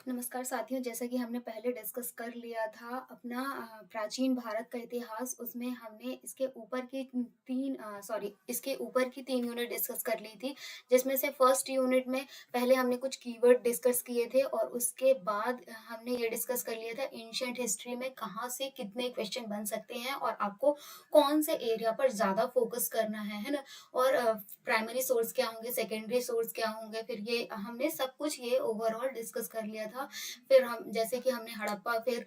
नमस्कार साथियों, जैसा कि हमने पहले डिस्कस कर लिया था अपना प्राचीन भारत का इतिहास, उसमें हमने इसके ऊपर की 3 यूनिट डिस्कस कर ली थी, जिसमें से फर्स्ट यूनिट में पहले हमने कुछ कीवर्ड डिस्कस किए थे और उसके बाद हमने ये डिस्कस कर लिया था एंशिएंट हिस्ट्री में कहाँ से कितने क्वेश्चन बन सकते हैं और आपको कौन से एरिया पर ज़्यादा फोकस करना है ना? और प्राइमरी सोर्स क्या होंगे, सेकेंडरी सोर्स क्या होंगे, फिर ये हमने सब कुछ ये ओवरऑल डिस्कस कर लिया था। फिर हम जैसे कि हमने हड़प्पा, फिर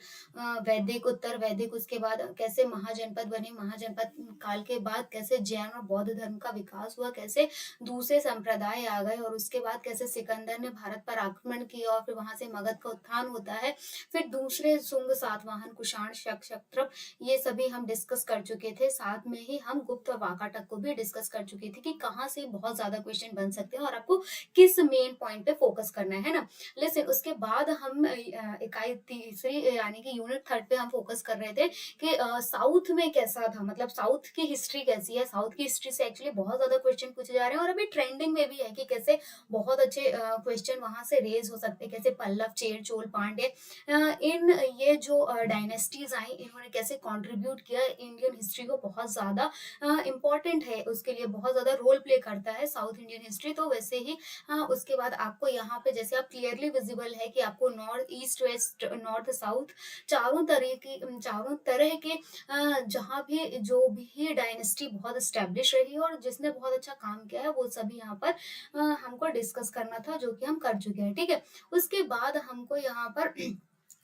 वैदिक, उत्तर वैदिक, उसके बाद कैसे महाजनपद बने, महाजनपद काल के बाद कैसे जैन और बौद्ध धर्म का विकास हुआ, कैसे दूसरे संप्रदाय आ गए और उसके बाद कैसे सिकंदर ने भारत पर आक्रमण किया और फिर वहां से मगध का उत्थान होता है। फिर दूसरे शुंग, सातवाहन, कुषाण, शक, क्षत्रप, ये सभी हम डिस्कस कर चुके थे। साथ में ही हम गुप्त और वाकाटक को भी डिस्कस कर चुके थे कि कहाँ से बहुत ज्यादा क्वेश्चन बन सकते हैं और आपको किस मेन पॉइंट पे फोकस करना है ना। लेकिन उसके बाद हम इकाई तीसरी यानी कि यूनिट थर्ड पे हम फोकस कर रहे थे कि साउथ में कैसा था, मतलब साउथ की हिस्ट्री कैसी है। साउथ की हिस्ट्री से एक्चुअली बहुत ज्यादा क्वेश्चन पूछे जा रहे हैं और अभी ट्रेंडिंग में भी है कि कैसे बहुत अच्छे क्वेश्चन वहां से रेज हो सकते हैं, कैसे पल्लव, चेर, चोल, पांड्य, इन ये जो डायनेस्टीज आई, इन्होंने कैसे कंट्रीब्यूट किया इंडियन हिस्ट्री को, बहुत ज्यादा इम्पोर्टेंट है, उसके लिए बहुत ज्यादा रोल प्ले करता है साउथ इंडियन हिस्ट्री। तो वैसे ही हाँ, उसके बाद आपको यहाँ पे जैसे आप क्लियरली विजिबल है कि आपको north east, west, north, south, चारों तरह के जहाँ भी जो भी डायनेस्टी बहुत स्टैब्लिश रही है और जिसने बहुत अच्छा काम किया है, वो सभी यहाँ पर हमको डिस्कस करना था, जो कि हम कर चुके हैं। ठीक है, उसके बाद हमको यहाँ पर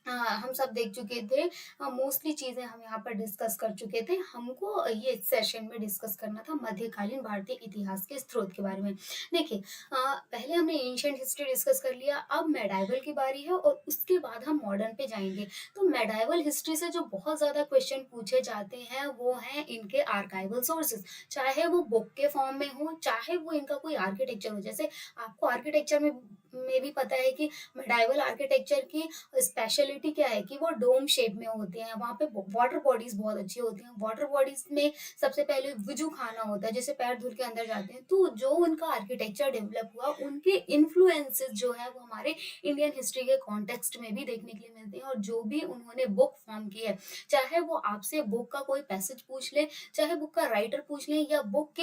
हम सब देख चुके थे, मोस्टली चीजें हम यहाँ पर डिस्कस कर चुके थे। हमको ये सेशन में डिस्कस करना था मध्यकालीन भारतीय इतिहास के स्रोत के बारे में। देखिए, पहले हमने एंशिएंट हिस्ट्री डिस्कस कर लिया, अब मेडाइवल की बारी है और उसके बाद हम मॉडर्न पे जाएंगे। तो मेडाइवल हिस्ट्री से जो बहुत ज्यादा क्वेश्चन पूछे जाते हैं वो हैं इनके आर्काइवल सोर्सेज, चाहे वो बुक के फॉर्म में हो, चाहे वो इनका कोई आर्किटेक्चर हो। जैसे आपको आर्किटेक्चर में भी पता है कि मेडाइवल आर्किटेक्चर की स्पेशलिटी क्या है कि वो डोम शेप में होते हैं, वहां पे वाटर बॉडीज बहुत अच्छी होती हैं। वाटर बॉडीज में सबसे पहले वुजू खाना होता है, जैसे पैर धुल के अंदर जाते हैं। तो जो उनका आर्किटेक्चर डेवलप हुआ, उनके इन्फ्लुएंसेस जो है वो हमारे इंडियन हिस्ट्री के कॉन्टेक्स्ट में भी देखने के लिए मिलते हैं। और जो भी उन्होंने बुक फॉर्म की है, चाहे वो आपसे बुक का कोई पैसेज पूछ ले, चाहे बुक का राइटर पूछ ले, या बुक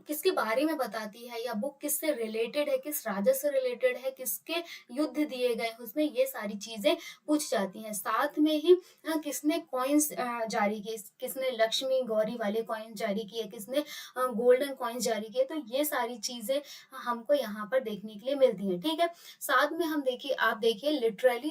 किसके बारे में बताती है, या बुक किससे रिलेटेड है, किस राजा से रिलेटेड है, किसके युद्ध दिए गए हैं, उसमें ये सारी चीजें पूछ जाती हैं। साथ में ही किसने कॉइन्स जारी किए, किसने लक्ष्मी गौरी वाले कॉइन्स जारी किए, किसने गोल्डन कॉइन्स जारी किए। तो ये सारी चीजें हमको यहाँ पर देखने के लिए मिलती हैं। ठीक है, साथ में आप देखिए लिटरली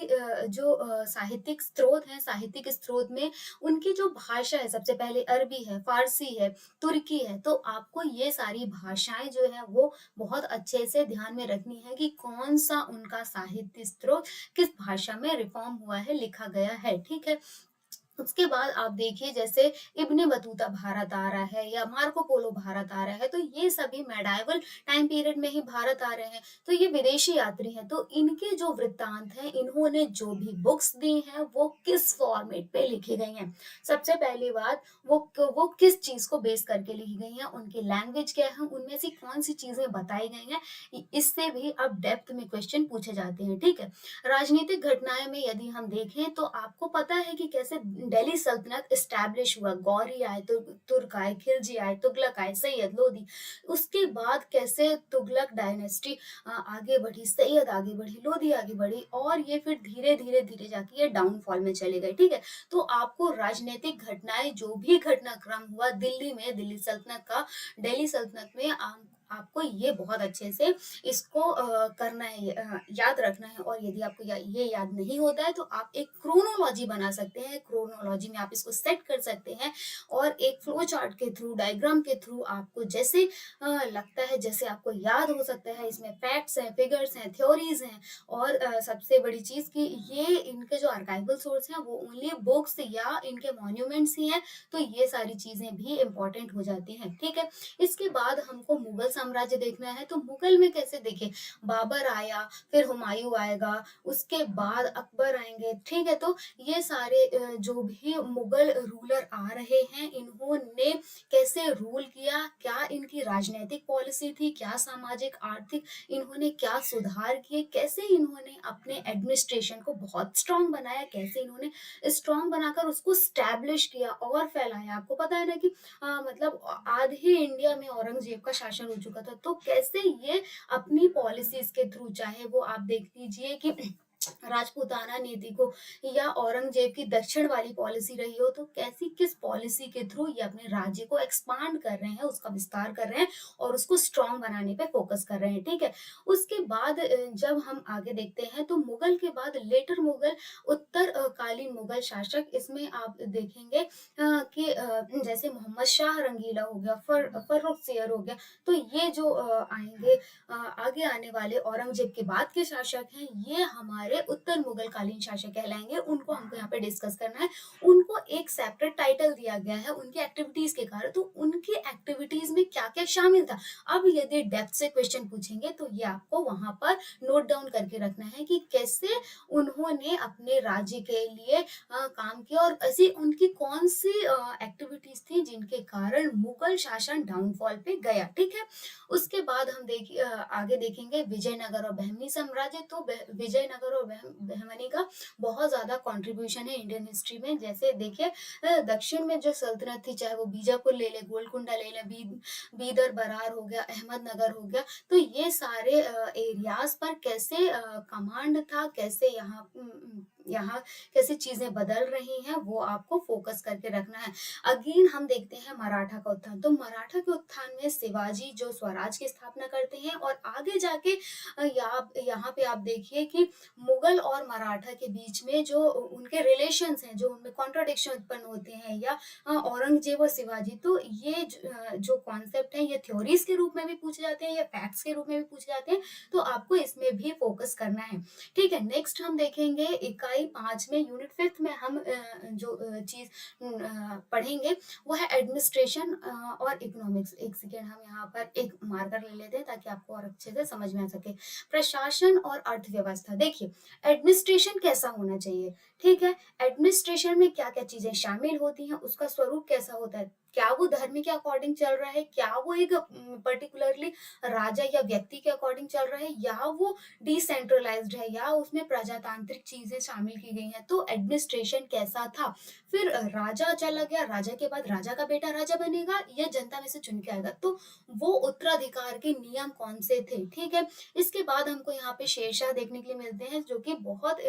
जो साहित्यिक स्रोत हैं, साहित्यिक स्रोत में उनकी जो भाषा है, सबसे पहले अरबी है, फारसी है, तुर्की है। तो आपको ये सारी भाषाएं जो है वो बहुत अच्छे से ध्यान में रखनी है कि कौन सा उनका साहित्य स्रोत किस भाषा में रिफॉर्म हुआ है, लिखा गया है। ठीक है, उसके बाद आप देखिए जैसे इब्ने बतूता भारत आ रहा है या मार्को पोलो भारत आ रहा है, तो ये सभी मेडाइवल टाइम पीरियड में ही भारत आ रहे हैं। तो ये विदेशी यात्री हैं, तो इनके जो वृत्तांत हैं, इन्होंने जो भी बुक्स दी हैं वो किस फॉर्मेट पे लिखी गई हैं। सबसे पहली बात, वो किस चीज को बेस करके लिखी गई हैं, उनकी लैंग्वेज क्या है, उनमें से कौन सी चीजें बताई गई हैं। इससे भी अब डेप्थ में क्वेश्चन पूछे जाते हैं। ठीक है, राजनीतिक घटनाएं में यदि हम देखें तो आपको पता है कि कैसे दिल्ली सल्तनत इस्टेब्लिश हुआ। गौरी आए, तुर्क आए, खिलजी आए, तुगलक आए, सैयद, लोधी। उसके बाद कैसे तुगलक डायनेस्टी आगे बढ़ी, सैयद आगे बढ़ी, लोधी आगे बढ़ी, और ये फिर धीरे धीरे धीरे जाके ये डाउनफॉल में चले गए। ठीक है, तो आपको राजनीतिक घटनाएं, जो भी घटनाक्रम हुआ दिल्ली में, दिल्ली सल्तनत में, आपको ये बहुत अच्छे से इसको करना है, याद रखना है। और यदि आपको ये याद नहीं होता है तो आप एक क्रोनोलॉजी बना सकते हैं, क्रोनोलॉजी में आप इसको सेट कर सकते हैं और एक फ्लो चार्ट के थ्रू, डायग्राम के थ्रू आपको जैसे लगता है, जैसे आपको याद हो सकता है। इसमें फैक्ट्स हैं, फिगर्स हैं, थ्योरीज हैं, और सबसे बड़ी चीज कि ये इनके जो आर्काइवल सोर्स हैं वो ओनली बुक्स या इनके मॉन्यूमेंट्स ही हैं। तो ये सारी चीजें भी इंपॉर्टेंट हो जाती हैं। ठीक है, इसके बाद हमको मुगल साम्राज्य देखना है तो मुगल में कैसे देखें, बाबर आया, फिर हुमायूँ आएगा, उसके बाद अकबर आएँगे, ठीक है? तो ये सारे जो भी मुगल रूलर आ रहे हैं, इन्होंने कैसे रूल किया, क्या इनकी राजनैतिक पॉलिसी थी, क्या सामाजिक, आर्थिक, इन्होंने क्या सुधार किए, कैसे इन्होंने अपने एडमिनिस्ट्रेशन को बहुत स्ट्रॉन्ग बनाया, कैसे इन्होंने स्ट्रॉन्ग बनाकर उसको स्टैब्लिश किया और फैलाया। आपको पता है ना कि मतलब आधे इंडिया में औरंगज़ेब का शासन हो चुका था, तो कैसे ये अपनी पॉलिसीज़ के थ्रू, चाहे वो आप देख लीजिए कि राजपूताना नीति को या औरंगज़ेब की दक्षिण वाली पॉलिसी रही हो, तो कैसी किस पॉलिसी के थ्रू ये अपने राज्य को एक्सपांड कर रहे हैं, उसका विस्तार कर रहे हैं और उसको स्ट्रॉन्ग बनाने पे फोकस कर रहे हैं, ठीक है? उसके बाद जब हम आगे देखते हैं तो मुगल के बाद लेटर मुगल, उत्तर कालीन मुगल शासक, इसमें आप देखेंगे कि जैसे मोहम्मद शाह रंगीला हो गया, फर्रुखसियर हो गया, तो ये जो आएँगे आगे आने वाले औरंगज़ेब के बाद के शासक हैं, ये हमारे उत्तर मुगल कालीन शासक कहलाएँगे, उनको हमको यहाँ पे डिस्कस करना है। उनको एक सेपरेट टाइटल दिया गया है उनकी एक्टिविटीज़ के कारण, तो उनकी एक्टिविटीज़ में क्या-क्या शामिल था? अब यदि डेप्थ से क्वेश्चन पूछेंगे तो ये आपको वहाँ पर नोट डाउन करके रखना है कि कैसे उन्होंने अपने राज्य के लिए काम किया और ऐसी उनकी कौन-सी एक्टिविटीज़ थी जिनके कारण मुगल शासन डाउनफॉल पे गया, ठीक है? उसके बाद हम आगे देखेंगे विजयनगर और बहमनी साम्राज्य, तो विजयनगर और बहमनी का बहुत ज़्यादा कंट्रीब्यूशन है इंडियन हिस्ट्री में। जैसे देखिए दक्षिण में जो सल्तनत थी, चाहे वो बीजापुर ले लें, गोलकुंडा ले लें, बीदर, बरार हो गया, अहमदनगर हो गया, तो ये सारे एरियाज़ पर कैसे कमांड था, कैसे यहाँ कैसे चीज़ें बदल रही हैं, वो आपको फ़ोकस करके रखना है। अगेन हम देखते हैं मराठा का उत्थान, तो मराठा के उत्थान में शिवाजी जो स्वराज की स्थापना करते हैं और आगे जाके यहाँ पे आप देखिए कि मुगल और मराठा के बीच में जो उनके रिलेशंस हैं, जो उनमें कॉन्ट्रडिक्शन उत्पन्न होते हैं, या औरंगज़ेब और शिवाजी, तो ये जो कॉन्सेप्ट है, ये थ्योरीज़ के रूप में भी पूछे जाते हैं या फैक्ट्स के रूप में भी पूछे जाते हैं, तो आपको इसमें भी फ़ोकस करना है। ठीक है, नेक्स्ट हम देखेंगे इकाई 5 में, यूनिट 5 में हम जो चीज़ पढ़ेंगे वो है एडमिनिस्ट्रेशन और इकोनॉमिक्स। एक सेकेंड, हम यहाँ पर एक मार्कर ले लेते हैं ताकि आपको और अच्छे से समझ में आ सके। प्रशासन और अर्थव्यवस्था, देखिए एडमिनिस्ट्रेशन कैसा होना चाहिए, ठीक है? एडमिनिस्ट्रेशन में क्या-क्या चीज़ें शामिल होती हैं, उसका स्वरूप कैसा होता है? क्या वो धर्म के अकॉर्डिंग चल रहा है? क्या वो एक पर्टिकुलरली राजा या व्यक्ति के अकॉर्डिंग चल रहा है, या वो डिसेंट्रलाइज्ड है, या उसमें प्रजातांत्रिक चीज़ें शामिल की गई हैं? तो एडमिनिस्ट्रेशन कैसा था? फिर राजा चला गया, राजा के बाद राजा का बेटा राजा बनेगा या जनता में से चुन के आएगा, तो वो उत्तराधिकार के नियम कौन से थे, ठीक है? इसके बाद हमको यहाँ पे शेरशाह देखने के लिए मिलते हैं, जो कि बहुत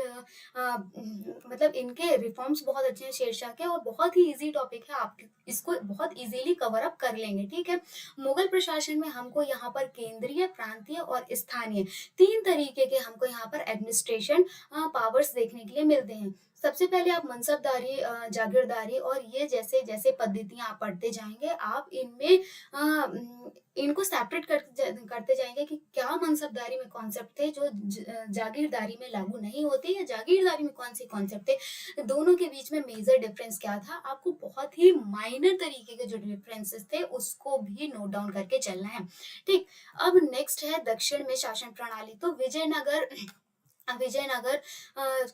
मतलब इनके रिफॉर्म्स बहुत अच्छे हैं शेरशाह के, और बहुत ही ईज़ी टॉपिक है, आप इसको बहुत ईज़िली कवर अप कर लेंगे, ठीक है? मुगल प्रशासन में हमको यहाँ पर केंद्रीय, प्रांतीय और स्थानीय 3 तरीके के हमको यहाँ पर एडमिनिस्ट्रेशन पावर्स देखने के लिए मिलते हैं। सबसे पहले आप मनसबदारी, जागीरदारी और ये जैसे-जैसे पद्धतियाँ आप पढ़ते जाएँगे, आप इनमें इनको सेपरेट करते जाएँगे कि क्या मनसबदारी में कॉन्सेप्ट थे जो जागीरदारी में लागू नहीं होते, या जागीरदारी में कौन-से कॉन्सेप्ट थे। दोनों के बीच में मेजर डिफरेंस क्या था, आपको बहुत ही माइनर तरीके के जो डिफरेंसेस थे उसको भी नोट डाउन करके चलना है। ठीक, अब नेक्स्ट है दक्षिण में शासन प्रणाली, तो विजयनगर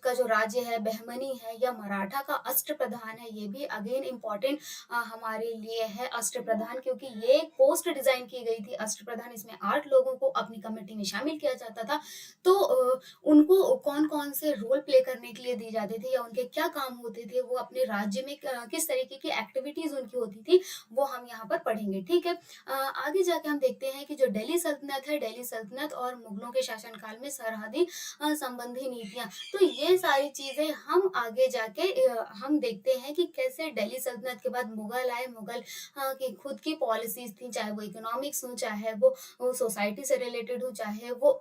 का जो राज्य है, बहमनी है या मराठा का अष्टप्रधान है, ये भी अगेन इम्पोर्टेंट हमारे लिए है अष्टप्रधान, क्योंकि ये पोस्ट डिज़ाइन की गई थी अष्टप्रधान, इसमें 8 लोगों को अपनी कमेटी में शामिल किया जाता था। तो उनको कौन-कौन से रोल प्ले करने के लिए दिए जाते थे या उनके क्या काम होते थे, वो अपने राज्य में किस तरीके की एक्टिविटीज़ उनकी होती थी, वो हम यहाँ पर पढ़ेंगे, ठीक है? आगे जाके हम देखते हैं कि जो दिल्ली सल्तनत है, दिल्ली सल्तनत और मुगलों के शासनकाल में सरहदी संबंधी नीतियाँ। तो ये सारी चीज़ें हम आगे जाके हम देखते हैं कि कैसे दिल्ली सल्तनत के बाद मुगल आए, मुगल की खुद की पॉलिसीज़ थी, चाहे वो इकोनॉमिक्स हो, चाहे वो सोसाइटी से रिलेटेड हो, चाहे वो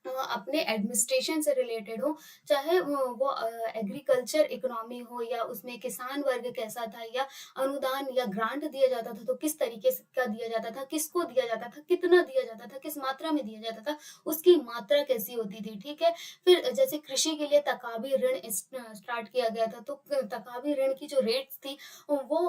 अपने एडमिनिस्ट्रेशन से रिलेटेड हो, चाहे वो एग्रीकल्चर इकोनॉमी हो या उसमें किसान वर्ग कैसा था, या अनुदान या ग्रांट दिया जाता था तो किस तरीके से का दिया जाता था, किसको दिया जाता था, कितना दिया जाता था, किस मात्रा में दिया जाता था, उसकी मात्रा कैसी होती थी, ठीक है। फिर जैसे कृषि के लिए तकावी ऋण स्टार्ट किया गया था, तो तकावी ऋण की जो रेट्स थी वो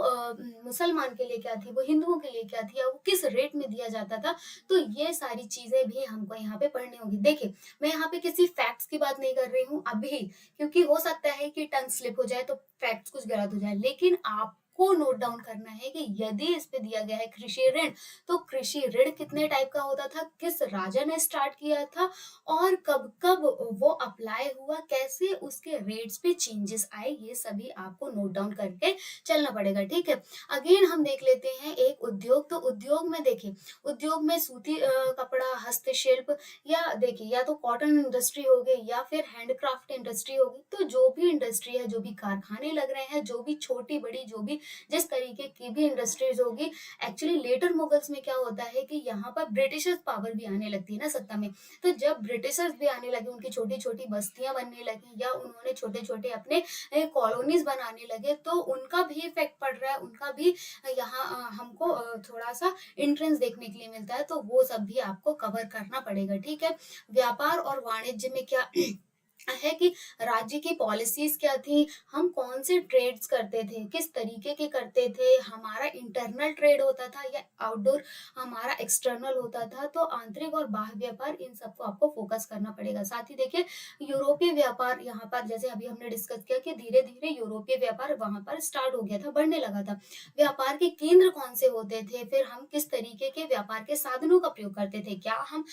मुसलमान के लिए क्या थी, वो हिंदुओं के लिए क्या थी, या वो किस रेट में दिया जाता था। तो ये सारी चीजें भी हमको यहाँ पे पढ़नी होगी। देखिए, मैं यहाँ पे किसी फैक्ट्स की बात नहीं कर रही हूँ अभी, क्योंकि हो सकता है कि टंग स्लिप हो जाए तो फैक्ट्स कुछ गलत हो जाए, लेकिन आपको नोट डाउन करना है कि यदि इस पे दिया गया है कृषि ऋण, तो कृषि ऋण कितने टाइप का होता था, किस राजा ने स्टार्ट किया था, और कब कब वो अप्लाई हुआ, कैसे उसके रेट्स पे चेंजेस आए, ये सभी आपको नोट डाउन करके चलना पड़ेगा, ठीक है। अगेन हम देख लेते हैं एक उद्योग, तो उद्योग में देखिए, उद्योग में सूती कपड़ा, हस्तशिल्प, या देखिए या तो कॉटन इंडस्ट्री हो गई या फिर हैंडक्राफ्ट इंडस्ट्री होगी, तो जो भी इंडस्ट्री है, जो भी कारखाने लग रहे हैं, जो भी छोटी बड़ी, जो भी जिस तरीके की भी इंडस्ट्रीज होगी, एक्चुअली लेटर मुगल्स में क्या होता है कि यहाँ पर ब्रिटिशर्स पावर भी आने लगती है ना सत्ता में। तो जब ब्रिटिशर्स भी आने लगे, उनकी छोटी छोटी बस्तियां बनने लगी, या उन्होंने छोटे छोटे अपने कॉलोनीज बनाने लगे, तो उनका भी इफेक्ट पड़ रहा है, उनका भी यहाँ हमको थोड़ा सा इंट्रेंस देखने के लिए मिलता है, तो वो सब भी आपको कवर करना पड़ेगा, ठीक है। व्यापार और वाणिज्य में क्या है कि राज्य की पॉलिसीज क्या थी, हम कौन से ट्रेड्स करते थे, किस तरीके के करते थे, हमारा इंटरनल ट्रेड होता था या आउटडोर हमारा एक्सटर्नल होता था, तो आंतरिक और बाह्य व्यापार, इन सबको आपको फोकस करना पड़ेगा। साथ ही देखिए, यूरोपीय व्यापार, यहाँ पर जैसे अभी हमने डिस्कस किया कि धीरे धीरे यूरोपीय व्यापार वहां पर स्टार्ट हो गया था, बढ़ने लगा था। व्यापार के केंद्र कौन से होते थे, फिर हम किस तरीके के व्यापार के साधनों का प्रयोग करते थे, क्या हम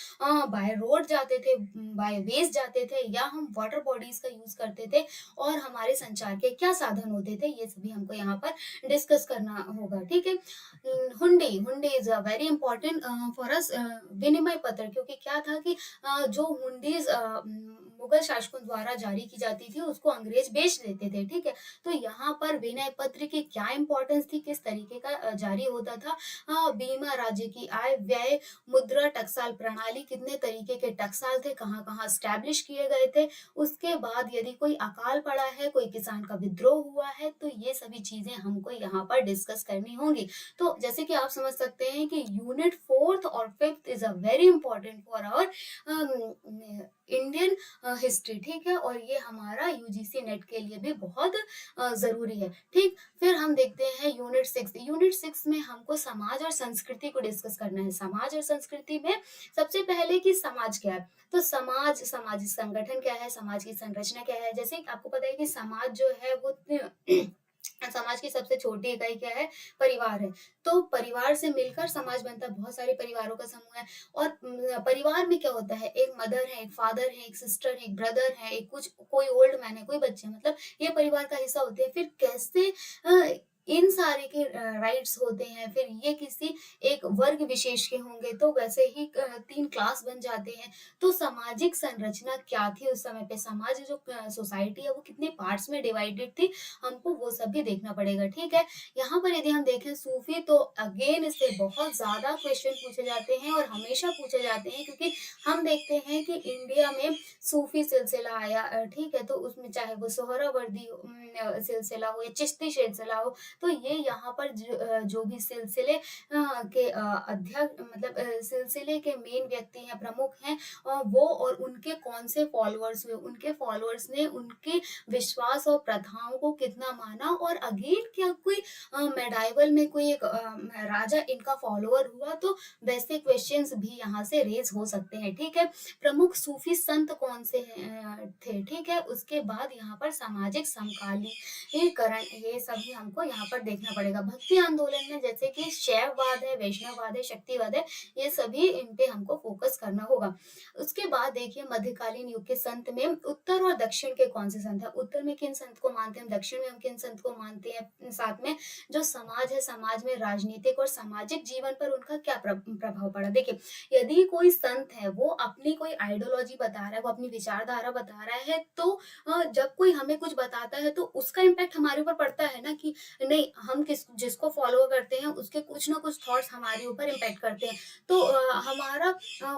बाय रोड जाते थे, बाय वेज जाते थे, या हम वाटर बॉडीज का यूज करते थे, और हमारे संचार के क्या साधन होते थे, ये सभी हमको यहाँ पर डिस्कस करना होगा, ठीक है। हुंडी, हुंडी is a very important for us, विनिमय पत्र, क्योंकि क्या था कि जो हुंडीज मुगल शासकों द्वारा जारी की जाती थी, उसको अंग्रेज बेच देते थे, ठीक है। तो यहाँ पर विनय पत्र की क्या इंपॉर्टेंस थी, किस तरीके का जारी होता था, बीमा, राज्य की आय व्यय, मुद्रा, टकसाल प्रणाली, कितने तरीके के टकसाल थे, कहाँ कहाँ स्टैब्लिश किए गए थे, उसके बाद यदि कोई अकाल पड़ा है, कोई किसान का विद्रोह हुआ है, तो ये सभी चीजें हमको यहाँ पर डिस्कस करनी होंगी। तो जैसे कि आप समझ सकते हैं कि यूनिट फोर्थ और fifth is a very important for our Indian history, ठीक है, और ये हमारा यूजीसी नेट के लिए भी बहुत जरूरी है, ठीक। फिर हम देखते हैं यूनिट सिक्स, यूनिट सिक्स में हमको समाज और संस्कृति को डिस्कस करना है। समाज और संस्कृति में सबसे पहले कि समाज क्या है, तो समाज, सामाजिक संगठन क्या है, समाज की संरचना क्या है। जैसे आपको पता है कि समाज जो है वो समाज की सबसे छोटी इकाई क्या है, परिवार है। तो परिवार से मिलकर समाज बनता है, बहुत सारे परिवारों का समूह है। और परिवार में क्या होता है, एक मदर है, एक फादर है, एक सिस्टर है, एक ब्रदर है, एक कुछ कोई ओल्ड मैन है, कोई बच्चे, मतलब ये परिवार का हिस्सा होते हैं। फिर कैसे इन सारे के राइट्स होते हैं, फिर ये किसी एक वर्ग विशेष के होंगे, तो वैसे ही तीन क्लास बन जाते हैं। तो सामाजिक संरचना क्या थी उस समय पे, समाज जो सोसाइटी है वो कितने पार्ट्स में डिवाइडेड थी, हमको वो सब भी देखना पड़ेगा, ठीक है। यहाँ पर यदि हम देखें सूफी, तो अगेन इससे बहुत ज्यादा क्वेश्चन पूछे जाते हैं और हमेशा पूछे जाते हैं, क्योंकि हम देखते हैं कि इंडिया में सूफी सिलसिला आया, ठीक है, तो उसमें चाहे वो सोहरावर्दी सिलसिला हो या चिश्ती सिलसिला हो, तो ये यहाँ पर जो भी सिलसिले के अध्यक्ष, मतलब सिलसिले के मेन व्यक्ति हैं, प्रमुख हैं, वो और उनके कौन से फॉलोअर्स हुए, उनके फॉलोअर्स ने उनके विश्वास और प्रथाओं को कितना माना, और अगेन क्या कोई मेडाइवल में कोई एक राजा इनका फॉलोअर हुआ, तो वैसे क्वेश्चंस भी यहाँ से रेज हो सकते हैं, ठीक है। प्रमुख सूफी संत कौन से थे, ठीक है। उसके बाद यहाँ पर सामाजिक समकालीकरण, ये सभी हमको यहाँ पर देखना पड़ेगा। भक्ति आंदोलन में जैसे कि शैववाद है, वैष्णववाद है, शक्तिवाद है, ये सभी इन पे हमको फोकस करना होगा। उसके बाद देखिए मध्यकालीन युग के संत में उत्तर और दक्षिण के कौन से संत है, उत्तर में किन संत को मानते हैं, दक्षिण में हम किन संत को मानते हैं, साथ में जो समाज है, समाज में राजनीतिक और सामाजिक जीवन पर उनका क्या प्रभाव पड़ा। देखिए, यदि कोई संत है वो अपनी कोई आइडियोलॉजी बता रहा है, वो अपनी विचारधारा बता रहा है, तो जब कोई हमें कुछ बताता है तो उसका इम्पैक्ट हमारे ऊपर पड़ता है ना, कि नहीं, हम जिसको फॉलो करते हैं उसके कुछ ना कुछ थॉट्स हमारे ऊपर इम्पैक्ट करते हैं। तो हमारा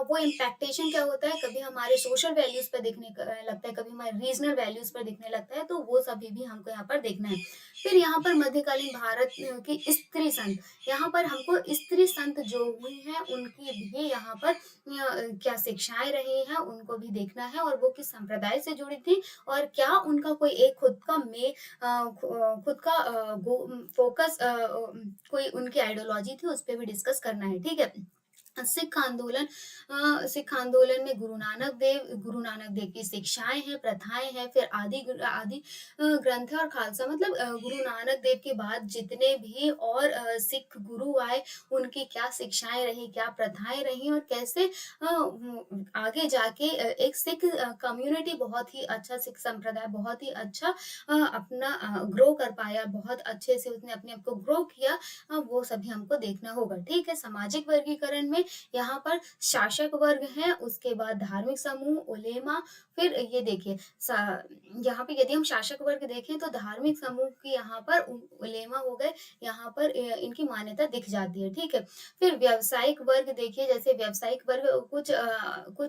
वो इम्पैक्टेशन क्या होता है, कभी हमारे सोशल वैल्यूज़ पे दिखने लगता है, कभी हमारे रीजनल वैल्यूज़ पर दिखने लगता है, तो वो सभी भी हमको यहाँ पर देखना है। फिर यहाँ पर मध्यकालीन भारत की स्त्री संत, यहाँ पर हमको स्त्री संत जो हुई हैं उनकी भी यहाँ पर क्या शिक्षाएँ रही हैं उनको भी देखना है, और वो किस संप्रदाय से जुड़ी थी और क्या उनका कोई एक खुद का खुद का फ़ोकस कोई उनकी आइडियोलॉजी थी, उस पे भी डिस्कस करना है, ठीक है? सिख आंदोलन में गुरु नानक देव की शिक्षाएँ हैं, प्रथाएँ हैं, फिर आदि ग्रंथ है, और खालसा मतलब गुरु नानक देव के बाद जितने भी और सिख गुरु आए, उनकी क्या शिक्षाएँ रही, क्या प्रथाएँ रही, और कैसे आगे जाके एक सिख कम्युनिटी बहुत ही अच्छा, सिख संप्रदाय बहुत ही अच्छा अपना ग्रो कर पाया, बहुत अच्छे से उसने अपने आप को ग्रो किया, वो सभी हमको देखना होगा, ठीक है? सामाजिक वर्गीकरण में यहाँ पर शासक वर्ग है, उसके बाद धार्मिक समूह, उलेमा, फिर ये देखिए यहाँ पे यदि हम शासक वर्ग देखें तो धार्मिक समूह की यहाँ पर उलेमा हो गए, यहाँ पर इनकी मान्यता दिख जाती है, ठीक है? फिर व्यावसायिक वर्ग देखिए, जैसे व्यावसायिक वर्ग कुछ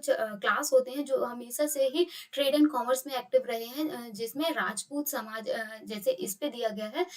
क्लास होते हैं जो हमेशा से ही ट्रेड एंड कॉमर्स में एक्टिव रहे हैं, जिसमें राजपूत समाज जैसे इस पे दिया गया है,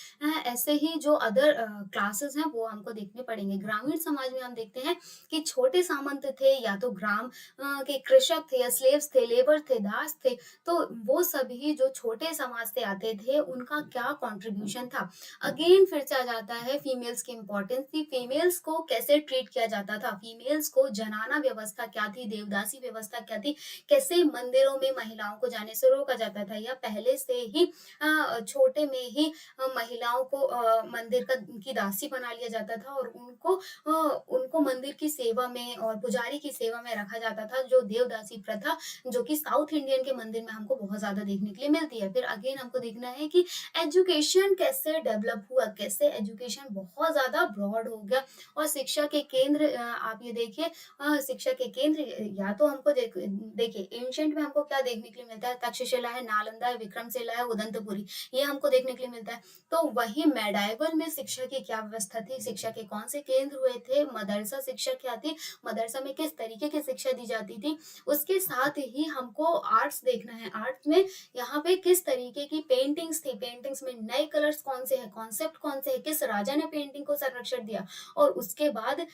ऐसे ही जो अदर क्लासेस हैं वो हमको देखने पड़ेंगे। ग्रामीण समाज में हम देखते हैं कि छोटे सामंत थे, या तो ग्राम के कृषक थे, या स्लेव्स थे, लेबर थे, दास थे, तो वो सभी जो छोटे समाज से आते थे उनका क्या कंट्रीब्यूशन था। अगेन फिर से आ जाता है फीमेल्स की इम्पोर्टेंस थी, फीमेल्स को कैसे ट्रीट किया जाता था, फीमेल्स को जनाना व्यवस्था क्या थी, देवदासी व्यवस्था क्या थी, कैसे मंदिरों में महिलाओं को जाने से रोका जाता था, या पहले से ही छोटे में ही महिलाओं को मंदिर की दासी बना लिया जाता था, और उनको मंदिर की सेवा में और पुजारी की सेवा में रखा जाता था, जो देवदासी प्रथा जो कि साउथ इंडियन के मंदिर में हमको बहुत ज़्यादा देखने के लिए मिलती है। फिर अगेन हमको देखना है कि एजुकेशन कैसे डेवलप हुआ, कैसे एजुकेशन बहुत ज़्यादा ब्रॉड हो गया, और शिक्षा के केंद्र आप ये देखिए, शिक्षा के केंद्र या तो हमको देखिए एंशिएंट में हमको क्या देखने के लिए मिलता है, तक्षशिला है, नालंदा है, विक्रमशिला है, उदंतपुरी, ये हमको देखने के लिए मिलता है। तो वही मेडाइवल में शिक्षा की क्या व्यवस्था थी, शिक्षा के कौन से केंद्र हुए थे, मदरसा शिक्षा क्या थी, मदरसा में किस तरीके की शिक्षा दी जाती थी, उसके साथ ही हमको आर्ट्स देखना है। आर्ट्स में यहाँ पे किस तरीके की पेंटिंग्स थी, पेंटिंग्स में नए कलर्स कौन से हैं, कॉन्सेप्ट कौन से है, किस राजा ने पेंटिंग को संरक्षण दिया, और उसके बाद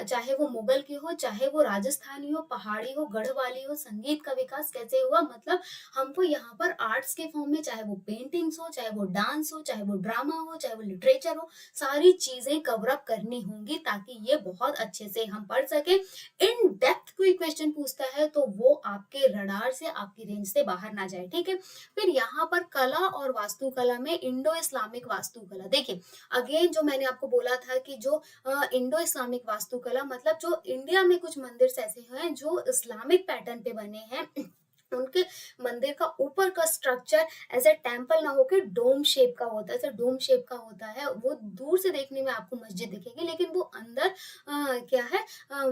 चाहे वो मुगल की हो, चाहे वो राजस्थानी हो, पहाड़ी हो, गढ़वाली हो, संगीत का विकास कैसे हुआ, मतलब हमको यहाँ पर आर्ट्स के फॉर्म में, चाहे वो पेंटिंग्स हो, चाहे वो डांस हो, चाहे वो ड्रामा हो, चाहे वो लिटरेचर हो, सारी चीजें कवर अप करनी होंगी, ताकि ये बहुत अच्छे से हम पढ़ सके। इन डेप्थ कोई क्वेश्चन पूछता है तो वो आपके रडार से, आपकी रेंज से बाहर ना जाए, ठीक है? फिर यहाँ पर कला और वास्तुकला में इंडो इस्लामिक वास्तुकला देखिए, अगेन जो मैंने आपको बोला था कि जो इंडो इस्लामिक वास्तुकला मतलब जो इंडिया में कुछ मंदिर ऐसे हैं जो इस्लामिक पैटर्न पे बने हैं, उनके मंदिर का ऊपर का स्ट्रक्चर ऐसे टेम्पल ना होकर डोम शेप का होता है, ऐसे डोम शेप का होता है, वो दूर से देखने में आपको मस्जिद दिखेगी, लेकिन वो अंदर क्या है,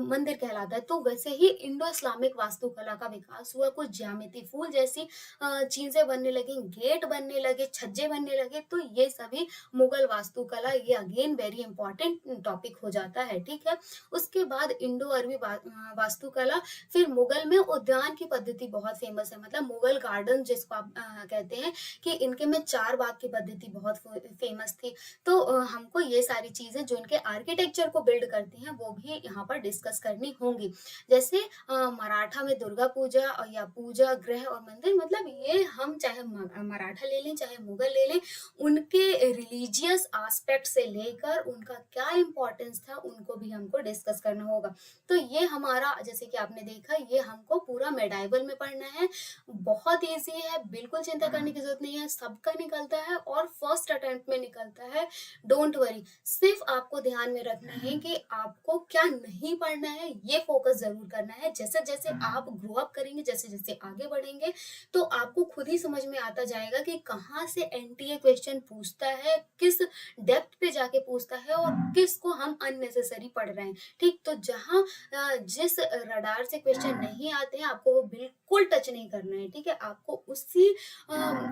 मंदिर कहलाता है। तो वैसे ही इंडो इस्लामिक वास्तुकला का विकास हुआ, कुछ ज्यामिति फूल जैसी चीजें बनने लगी, गेट बनने लगे, छज्जे बनने लगे, तो ये सभी मुगल वास्तुकला, ये अगेन वेरी इंपॉर्टेंट टॉपिक हो जाता है, ठीक है? उसके बाद इंडो अरबी वास्तुकला, फिर मुगल में उद्यान की पद्धति बहुत फेमस है, मतलब मुगल गार्डन जिसको आप कहते हैं, कि इनके में चार बाग की पद्धति बहुत फेमस थी। तो हमको ये सारी चीजें जो इनके आर्किटेक्चर को बिल्ड करती हैं वो भी यहाँ पर डिस्कस करनी होंगी। जैसे मराठा में दुर्गा पूजा या पूजा गृह और मंदिर, मतलब ये हम चाहे मराठा ले लें चाहे मुगल ले लें, उनके रिलीजियस एस्पेक्ट से लेकर उनका क्या इम्पोर्टेंस था उनको भी हमको डिस्कस करना होगा। तो ये हमारा, जैसे कि आपने देखा, ये हमको पूरा मेडाइवल में पढ़ना है, बहुत ईजी है, बिल्कुल चिंता करने की जरूरत नहीं है, सबका निकलता है और फर्स्ट अटेम्प्ट में निकलता है। डोंट वरी, सिर्फ आपको ध्यान में रखना है कि आपको क्या नहीं पढ़ना है, ये फोकस जरूर करना है। जैसे जैसे आप ग्रो अप करेंगे, जैसे जैसे आगे बढ़ेंगे, तो आपको खुद ही समझ में आता जाएगा कि कहाँ से एनटीए क्वेश्चन पूछता है, किस डेप्थ पे जाके पूछता है, और किसको हम अननेसेसरी पढ़ रहे हैं, ठीक? तो जहाँ जिस रडार से क्वेश्चन नहीं आते हैं, आपको वो बिल्कुल टच नहीं करना है, ठीक? ठीक है? आपको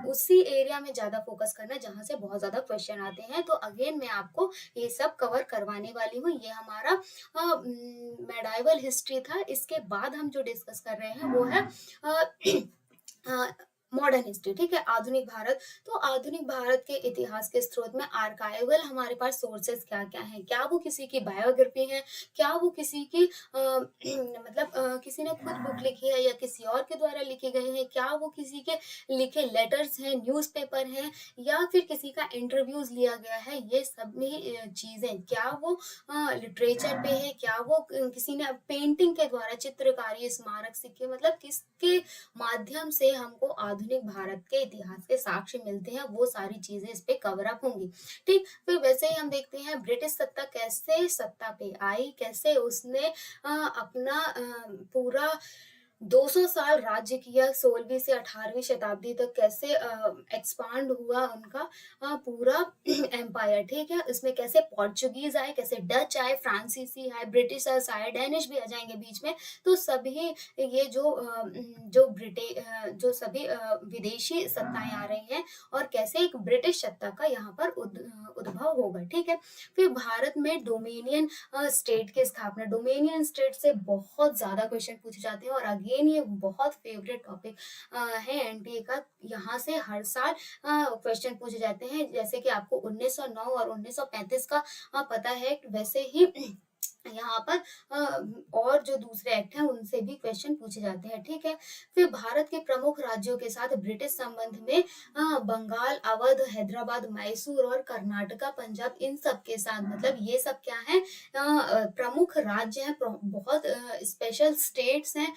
उसी एरिया में ज़्यादा फ़ोकस करना है जहाँ से बहुत ज़्यादा क्वेश्चन आते हैं। तो अगेन मैं आपको ये सब कवर करवाने वाली हूँ। ये हमारा मेडाइवल हिस्ट्री था। इसके बाद हम जो डिस्कस कर रहे हैं वो है अ, अ, मॉडर्न हिस्ट्री, ठीक है? आधुनिक भारत। तो आधुनिक भारत के इतिहास के स्रोत में आर्काइवल हमारे पास सोर्सेज़ क्या-क्या हैं? क्या वो किसी की बायोग्राफी है? क्या वो किसी की मतलब किसी ने खुद बुक लिखी है या किसी और के द्वारा लिखे गए हैं? क्या वो किसी के लिखे लेटर्स हैं, न्यूज़पेपर हैं या फिर किसी का इंटरव्यूज़ लिया गया है? ये सभी चीज़ें क्या वो लिटरेचर पे है? क्या वो किसी ने पेंटिंग के द्वारा, चित्रकारी, स्मारक, सिक्के मतलब किसके माध्यम से हमको आधुनिक भारत के इतिहास के साक्ष्य मिलते हैं, वो सारी चीज़ें इस पे कवर अप होंगी, ठीक? फिर वैसे ही हम देखते हैं ब्रिटिश सत्ता कैसे सत्ता पे आई, कैसे उसने अपना पूरा 200 साल राज्य किया, 16वीं से 18वीं शताब्दी तक कैसे एक्सपांड हुआ उनका पूरा एम्पायर, ठीक है? इसमें कैसे पोर्चुगीज़ आए, कैसे डच आए, फ्रांसीसी आए, ब्रिटिशर्स आए, डेनिश भी आ जाएँगे बीच में। तो सभी ये जो सभी विदेशी सत्ताएँ आ रही हैं और कैसे एक ब्रिटिश सत्ता का यहाँ पर उद्भव होगा, ठीक है? फिर भारत में डोमिनियन स्टेट की स्थापना, डोमिनियन स्टेट से बहुत ज़्यादा क्वेश्चन पूछे जाते हैं और अगेन ये बहुत फेवरेट टॉपिक है एनटीए का। यहाँ से हर साल क्वेश्चन पूछे जाते हैं, जैसे कि आपको 1909 और 1935 का पता है, वैसे ही यहाँ पर और जो दूसरे एक्ट हैं उनसे भी क्वेश्चन पूछे जाते हैं, ठीक है? फिर भारत के प्रमुख राज्यों के साथ ब्रिटिश संबंध में बंगाल, अवध, हैदराबाद, मैसूर और कर्नाटका, पंजाब इन सब के साथ मतलब ये सब क्या हैं प्रमुख राज्य हैं, बहुत स्पेशल स्टेट्स हैं।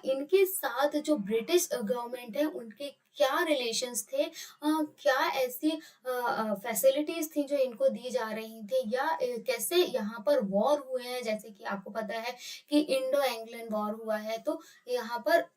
इनके साथ जो ब्रिटिश गवर्नमेंट है उनके क्या रिलेशंस थे, क्या ऐसी फैसिलिटीज़ थी जो इनको दी जा रही थी या कैसे यहाँ पर वॉर हुए हैं, जैसे कि आपको पता है कि इंडो एंग्लन वॉर हुआ है, तो यहाँ पर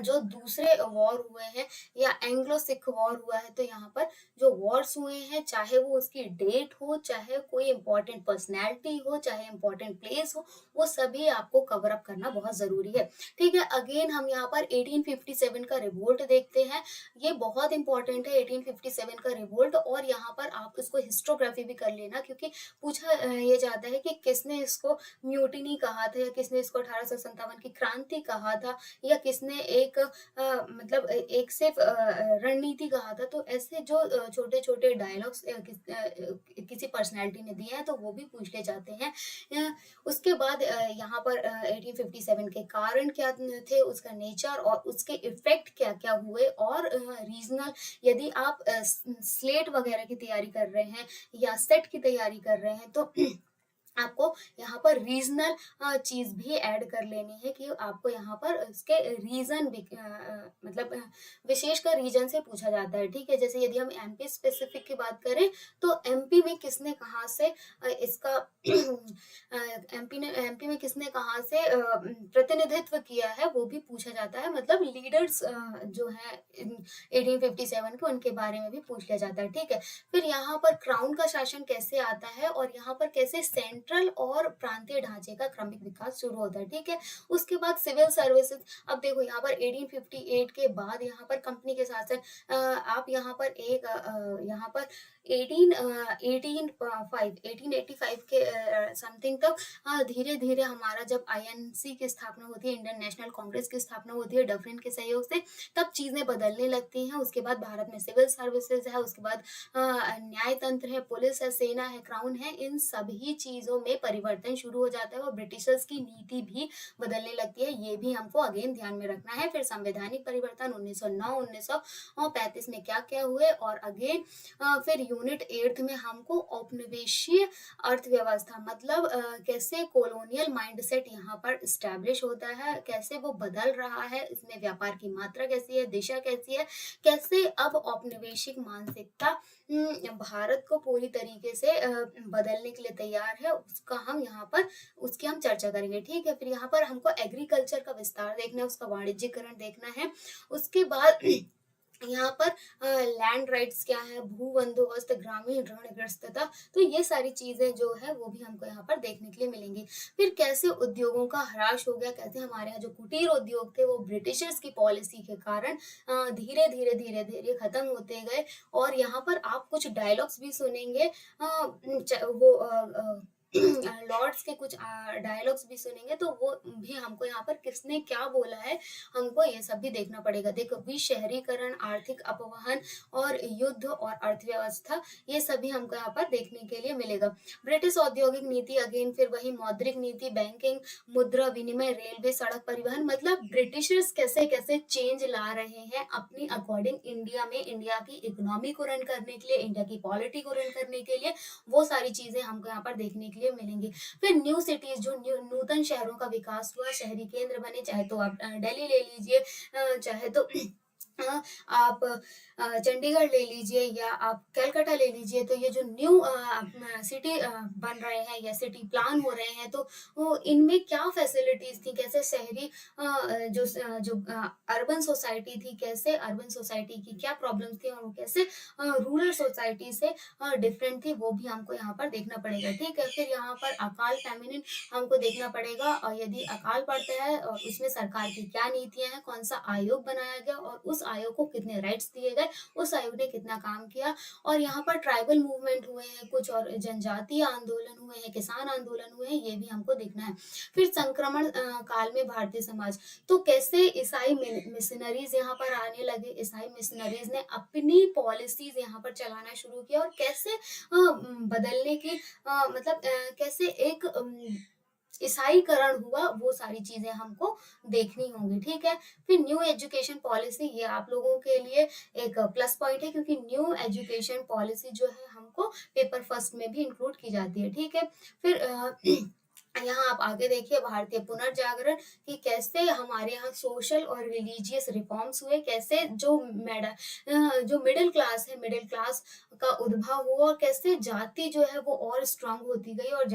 जो दूसरे वॉर हुए हैं या एंग्लो सिख वॉर हुआ है, तो यहाँ पर जो वॉर्स हुए हैं, चाहे वो उसकी डेट हो, चाहे कोई इम्पोर्टेंट पर्सनैलिटी हो, चाहे इम्पोर्टेंट प्लेस हो, वो सभी आपको कवर अप करना बहुत ज़रूरी है, ठीक है? अगेन हम यहाँ पर 1857 का रिवोल्ट देखते हैं। ये बहुत इंपॉर्टेंट है 1857 का रिवोल्ट और यहाँ पर आप इसको हिस्टोग्राफी भी कर लेना क्योंकि पूछा ये जाता है कि किसने इसको म्यूटिनी कहा था या किसने इसको 1857 की क्रांति कहा था या किसने एक मतलब एक सिर्फ रणनीति कहा था। तो ऐसे जो छोटे-छोटे डायलॉग्स किसी पर्सनैलिटी ने दिए हैं तो वो भी पूछ ले जाते हैं। उसके बाद यहाँ पर 1857 के कारण क्या थे, उसका नेचर और उसके इफ़ेक्ट क्या-क्या हुए और रीज़नल यदि आप स्लेट वगैरह की तैयारी कर रहे हैं या सेट की तैयारी कर रहे हैं तो आपको यहाँ पर रीज़नल चीज़ भी ऐड कर लेनी है कि आपको यहाँ पर इसके रीज़न भी मतलब विशेषकर रीजन से पूछा जाता है, ठीक है? जैसे यदि हम एमपी स्पेसिफिक की बात करें, तो एमपी में किसने कहाँ से इसका एमपी में किसने कहाँ से प्रतिनिधित्व किया है, वो भी पूछा जाता है। मतलब लीडर्स जो हैं इन 1857 के, उनके बारे में भी पूछ लिया जाता है, ठीक है? फिर यहाँ पर क्राउन का शासन कैसे आता है और यहाँ पर कैसे सेंट्रल और प्रांतीय ढांचे का क्रमिक विकास शुरू होता है, ठीक है? उसके बाद सिविल सर्विसेज। अब देखो यहाँ पर 1858 के बाद यहाँ पर कंपनी के शासन आप यहाँ पर यहाँ पर 1885 के समथिंग तक धीरे-धीरे हमारा जब आईएनसी की स्थापना होती है, इंडियन नेशनल कांग्रेस की स्थापना होती है डफरिन के सहयोग से, तब चीज़ें बदलने लगती हैं। उसके बाद भारत में सिविल सर्विसेज है, उसके बाद न्याय तंत्र है, पुलिस है, सेना है, क्राउन है, इन सभी चीज़ों में परिवर्तन शुरू हो जाता है और ब्रिटिशर्स की नीति भी बदलने लगती है। ये भी हमको अगेन ध्यान में रखना है। फिर संवैधानिक परिवर्तन 1909, 1935 में क्या-क्या हुए और अगेन फिर यूनिट 8th में हमको औपनिवेशीय अर्थव्यवस्था मतलब कैसे कॉलोनियल माइंडसेट यहाँ पर एस्टैब्लिश होता है, कैसे वो बदल रहा है, इसमें व्यापार की मात्रा कैसी है, दिशा कैसी है, कैसे अब औपनिवेशिक मानसिकता भारत को पूरी तरीके से बदलने के लिए तैयार है, उसकी हम चर्चा करेंगे, ठीक है? फिर यहाँ पर हमको एग्रीकल्चर का विस्तार देखना है, उसका वाणिज्यीकरण देखना है। उसके बाद यहाँ पर लैंड राइट्स क्या है, भू बंदोबस्त, ग्रामीण ऋणग्रस्तता, तो ये सारी चीज़ें जो है वो भी हमको यहाँ पर देखने के लिए मिलेंगी। फिर कैसे उद्योगों का ह्रास हो गया, कैसे हमारे यहाँ जो कुटीर उद्योग थे वो ब्रिटिशर्स की पॉलिसी के कारण धीरे-धीरे, धीरे-धीरे खत्म होते गए। और यहाँ पर आप कुछ डायलॉग्स भी सुनेंगे, लॉर्ड्स के कुछ डायलॉग्स भी सुनेंगे, तो वो भी हमको यहाँ पर किसने क्या बोला है, हमको ये सब भी देखना पड़ेगा। देखो, शहरीकरण, आर्थिक अपवहन और युद्ध और अर्थव्यवस्था, ये सभी हमको यहाँ पर देखने के लिए मिलेगा। ब्रिटिश औद्योगिक नीति, अगेन फिर वही मौद्रिक नीति, बैंकिंग, मुद्रा विनिमय, रेलवे, सड़क परिवहन, मतलब ब्रिटिशर्स कैसे-कैसे चेंज ला रहे हैं अपनी अकॉर्डिंग इंडिया में, इंडिया की इकोनॉमी को रन करने के लिए, इंडिया की पॉलिटी को रन करने के लिए, वो सारी चीज़ें हमको यहाँ पर देखने के लिए मिलेंगी। फिर न्यू सिटीज़, जो नूतन शहरों का विकास हुआ, शहरी केंद्र बने, चाहे तो आप दिल्ली ले लीजिए, चाहे तो आप चंडीगढ़ ले लीजिए या आप कलकत्ता ले लीजिए, तो ये जो न्यू सिटी बन रहे हैं या सिटी प्लान हो रहे हैं, तो वो इनमें क्या फैसिलिटीज़ थी, कैसे शहरी जो अर्बन सोसाइटी थी, कैसे अर्बन सोसाइटी की क्या प्रॉब्लम्स थी और वो कैसे रूरल सोसाइटी से डिफरेंट थी, वो भी हमको यहाँ पर देखना पड़ेगा, ठीक है? फिर यहाँ पर अकाल, फेमिनिन हमको देखना पड़ेगा, और यदि अकाल पड़ता है और उसमें सरकार की क्या नीतियाँ हैं, कौन-सा आयोग बनाया गया और उस आयोग को कितने राइट्स दिए गए, उस आयोग ने कितना काम किया। और यहाँ पर ट्राइबल मूवमेंट हुए हैं कुछ, और जनजातीय आंदोलन हुए हैं, किसान आंदोलन हुए हैं, ये भी हमको देखना है। फिर संक्रमण काल में भारतीय समाज, तो कैसे ईसाई मिशनरीज़ यहाँ पर आने लगे, ईसाई मिशनरीज़ ने अपनी पॉलिसीज़ यहाँ पर चलाना शुरू किया, और कैसे बदलने की मतलब कैसे एक ईसाईकरण हुआ, वो सारी चीज़ें हमको देखनी होंगी, ठीक है? फिर न्यू एजुकेशन पॉलिसी, ये आप लोगों के लिए एक प्लस पॉइंट है, क्योंकि न्यू एजुकेशन पॉलिसी जो है हमको पेपर फर्स्ट में भी इंक्लूड की जाती है, ठीक है? फिर यहाँ आप आगे देखिए, भारतीय पुनर्जागरण, कि कैसे हमारे यहाँ सोशल और रिलीजियस रिफॉर्म्स हुए, कैसे जो मिडिल क्लास है, मिडिल क्लास का उद्भव हुआ, और कैसे जाति जो है वो और स्ट्रांग होती गई, और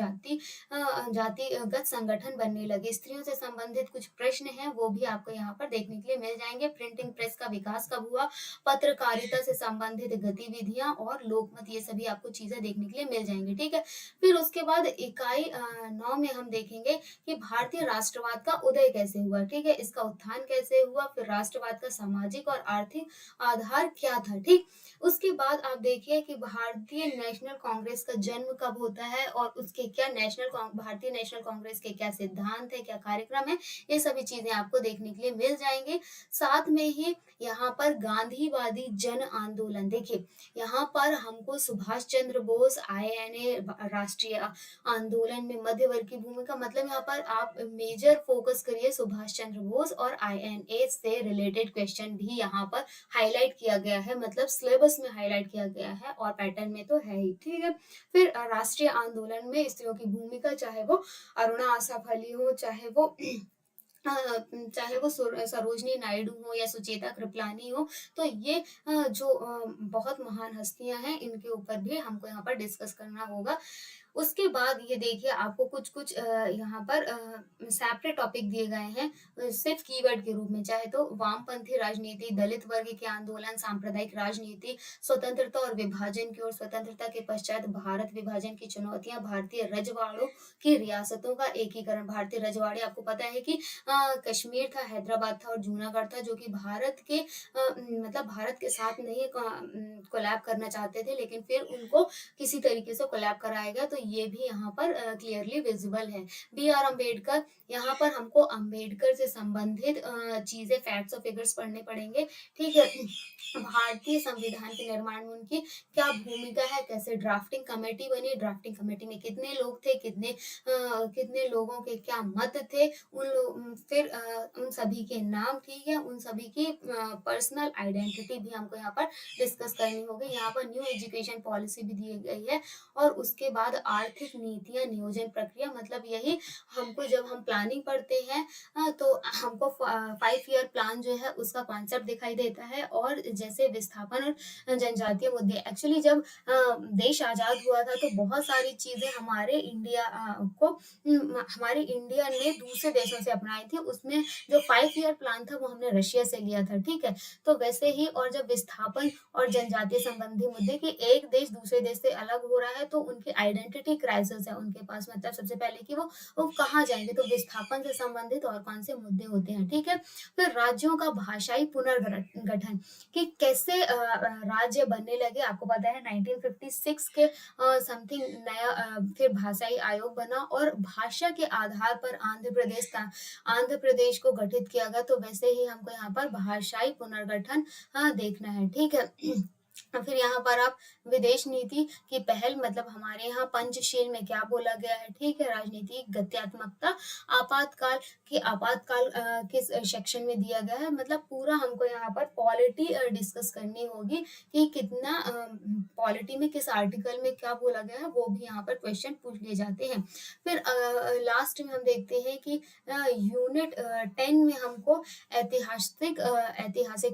जातिगत संगठन बनने लगे। स्त्रियों से संबंधित कुछ प्रश्न हैं, वो भी आपको यहाँ पर देखने के लिए मिल जाएँगे। प्रिंटिंग प्रेस का विकास कब हुआ, पत्रकारिता से संबंधित गतिविधियाँ और लोकमत, ये सभी आपको चीज़ें देखने के लिए मिल जाएँगी, ठीक है? फिर उसके बाद इकाई 9 में हम देखेंगे कि भारतीय राष्ट्रवाद का उदय कैसे हुआ, ठीक है? इसका उत्थान कैसे हुआ, फिर राष्ट्रवाद का सामाजिक और आर्थिक आधार क्या था, ठीक? उसके बाद आप देखिए कि भारतीय नेशनल कांग्रेस का जन्म कब होता है, और उसके क्या भारतीय नेशनल कांग्रेस के क्या सिद्धांत है, क्या कार्यक्रम है, ये सभी चीज़ें आपको देखने के लिए मिल जाएँगे। साथ में ही यहाँ पर गांधीवादी जन आंदोलन, देखिए यहाँ पर हमको सुभाष चंद्र बोस, आईएनए, राष्ट्रीय आंदोलन में मध्य वर्ग की भूमिका, मतलब यहाँ पर आप मेजर फोकस करिए सुभाष चंद्र बोस, और आईएनए से रिलेटेड क्वेश्चन भी यहाँ पर हाईलाइट किया गया है, मतलब सिलेबस में हाईलाइट किया गया है, और पैटर्न में तो है ही, ठीक है? फिर राष्ट्रीय आंदोलन में स्त्रियों की भूमिका, चाहे वो अरुणा आसाफ अली हो, चाहे वो सरोजनी नायडू हो या सुचेता कृपलानी हो, तो ये जो बहुत महान हस्तियां हैं, इनके ऊपर भी हमको यहाँ पर डिस्कस करना होगा। उसके बाद ये देखिए, आपको कुछ-कुछ यहाँ पर सेपरेट टॉपिक दिए गए हैं, सिर्फ कीवर्ड के रूप में, चाहे तो वामपंथी राजनीति, दलित वर्ग के आंदोलन, सांप्रदायिक राजनीति, स्वतंत्रता और विभाजन की ओर, स्वतंत्रता के पश्चात भारत विभाजन की चुनौतियाँ, भारतीय रजवाड़ों की रियासतों का एकीकरण। भारतीय रजवाड़े, आपको पता है कि कश्मीर था, हैदराबाद था और जूनागढ़ था, जो कि मतलब भारत के साथ नहीं कोलैब करना चाहते थे, लेकिन फिर उनको किसी तरीके से कोलैब कराया गया, तो ये भी यहाँ पर क्लियरली विजिबल है। बी आर अम्बेडकर, यहाँ पर हमको अम्बेडकर से संबंधित चीज़ें, फैक्ट्स और फिगर्स पढ़ने पड़ेंगे, ठीक है? भारतीय संविधान के निर्माण में उनकी क्या भूमिका है, कैसे ड्राफ्टिंग कमेटी बनी, ड्राफ्टिंग कमेटी में कितने लोग थे, कितने लोगों के क्या मत थे, फिर उन सभी के नाम, ठीक है? उन सभी की पर्सनल आइडेंटिटी भी हमको यहाँ पर डिस्कस करनी होगी। यहाँ पर न्यू एजुकेशन पॉलिसी भी दी गई है, और उसके बाद आर्थिक नीतियाँ नियोजन प्रक्रिया मतलब यही हमको जब हम प्लानिंग पढ़ते हैं तो हमको 5 ईयर प्लान जो है उसका कॉन्सेप्ट दिखाई देता है और जैसे विस्थापन और जनजातीय मुद्दे एक्चुअली जब देश आज़ाद हुआ था तो बहुत सारी चीज़ें हमारे इंडिया हमारे इंडिया ने दूसरे देशों से अपनाई थी। उसमें जो 5 ईयर प्लान था वो हमने रशिया से लिया था, ठीक है? तो वैसे ही और जब विस्थापन और जनजातीय संबंधी मुद्दे कि एक देश दूसरे देश से अलग हो रहा है तो उनकी आइडेंटिटी क्राइसिस है उनके पास मतलब सबसे पहले कि वो कहाँ जाएँगे? तो विस्थापन से संबंधित और कौन-से मुद्दे होते हैं, ठीक है? फिर राज्यों का भाषाई पुनर्गठन कि कैसे राज्य बनने लगे। आपको पता है 1956 के समथिंग नया फिर भाषाई आयोग बना और भाषा के आधार पर आंध्र प्रदेश को गठित किया गया। तो वैसे ही हमको यहाँ पर भाषाई पुनर्गठन देखना है, ठीक है? फिर यहाँ पर आप विदेश नीति की पहल मतलब हमारे यहाँ पंचशील में क्या बोला गया है, ठीक है? राजनीतिक गत्यात्मकता आपातकाल किस सेक्शन में दिया गया है मतलब पूरा हमको यहाँ पर पॉलिटी डिस्कस करनी होगी कि कितना पॉलिटी में किस आर्टिकल में क्या बोला गया है वो भी यहाँ पर क्वेश्चन पूछ लिए जाते हैं। फिर लास्ट में हम देखते हैं कि यूनिट 10 में हमको ऐतिहासिक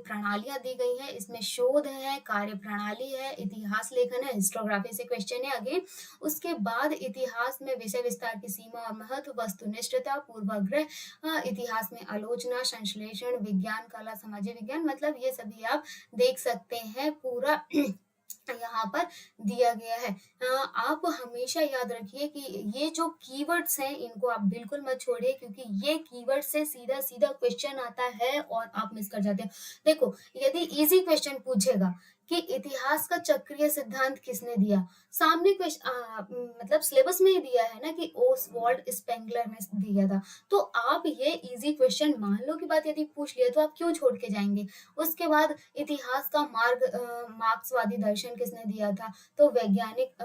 प्रणालियाँ दी गई हैं। इसमें शोध है, कार्यप्रणाली है, इतिहास लेखन है, हिस्टोग्राफी से क्वेश्चन है अगेन। उसके बाद इतिहास में विषय विस्तार की सीमा और महत्व, वस्तुनिष्ठता, पूर्वाग्रह, इतिहास में आलोचना, संश्लेषण, विज्ञान, कला, सामाजिक विज्ञान मतलब ये सभी आप देख सकते हैं पूरा यहाँ पर दिया गया है। आप हमेशा याद रखिए कि ये जो कीवर्ड्स हैं इनको आप बिल्कुल मत छोड़िए क्योंकि ये कीवर्ड से सीधा-सीधा क्वेश्चन आता है और आप मिस कर जाते हैं। देखो, यदि ईज़ी क्वेश्चन पूछेगा कि इतिहास का चक्रीय सिद्धांत किसने दिया? सामने मतलब सिलेबस में ही दिया है ना कि ओसवाल्ड स्पेंगलर ने दिया था। तो आप ये ईज़ी क्वेश्चन मान लो की बात यदि पूछ लिया तो आप क्यों छोड़ के जाएँगे? उसके बाद इतिहास का मार्क्सवादी दर्शन किसने दिया था? तो वैज्ञानिक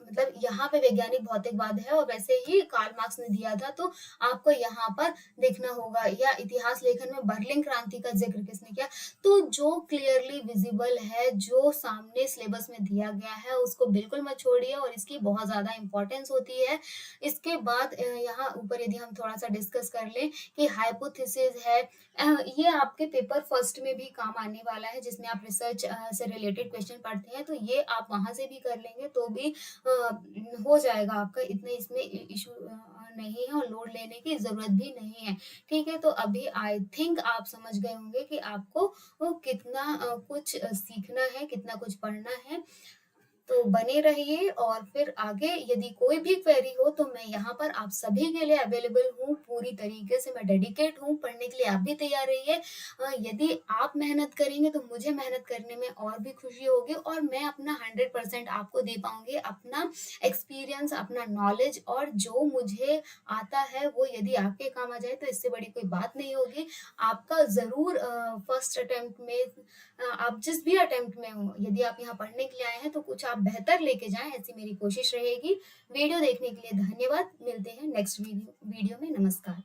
मतलब यहाँ पे वैज्ञानिक भौतिकवाद है और वैसे ही कार्ल मार्क्स ने दिया था तो आपको यहाँ पर देखना होगा या इतिहास लेखन में बर्लिन क्रांति का ज़िक्र किसने किया? तो जो क्लियरली विज़िबल है, जो सामने सिलेबस में दिया गया है उसको बिल्कुल मत छोड़िए और इसकी बहुत ज़्यादा इम्पोर्टेंस होती है। इसके बाद यहाँ ऊपर यदि हम थोड़ा-सा डिस्कस कर लें कि हाइपोथेसिस है ये आपके पेपर फर्स्ट में भी काम आने वाला है जिसमें आप रिसर्च से रिलेटेड क्वेश्चन पढ़ते हैं तो ये आप वहाँ से भी कर लेंगे तो भी हो जाएगा आपका इतने इसमें इशू नहीं है और लोड लेने की ज़रूरत भी नहीं है। ठीक है? तो अभी आई थिंक आप समझ गए होंगे कि आपको कितना कुछ सीखना है, कितना कुछ पढ़ना है। तो बने रहिए और फिर आगे यदि कोई भी क्वेरी हो तो मैं यहाँ पर आप सभी के लिए अवेलेबल हूँ, पूरी तरीके से मैं डेडिकेट हूँ, पढ़ने के लिए आप भी तैयार रहिए। यदि आप मेहनत करेंगे तो मुझे मेहनत करने में और भी खुशी होगी और मैं अपना 100% आपको दे पाऊँगी, अपना एक्सपीरियंस, अपना नॉलेज और जो मुझे आता है वो यदि आपके काम आ जाए तो इससे बड़ी कोई बात नहीं होगी। आपका ज़रूर फर्स्ट अटेम्प्ट में आप जिस भी अटेम्प्ट में हो, यदि आप यहाँ पढ़ने के लिए आए हैं तो कुछ आप बेहतर लेके जाएँ, ऐसी मेरी कोशिश रहेगी। वीडियो देखने के लिए धन्यवाद। मिलते हैं नेक्स्ट वीडियो में। नमस्कार।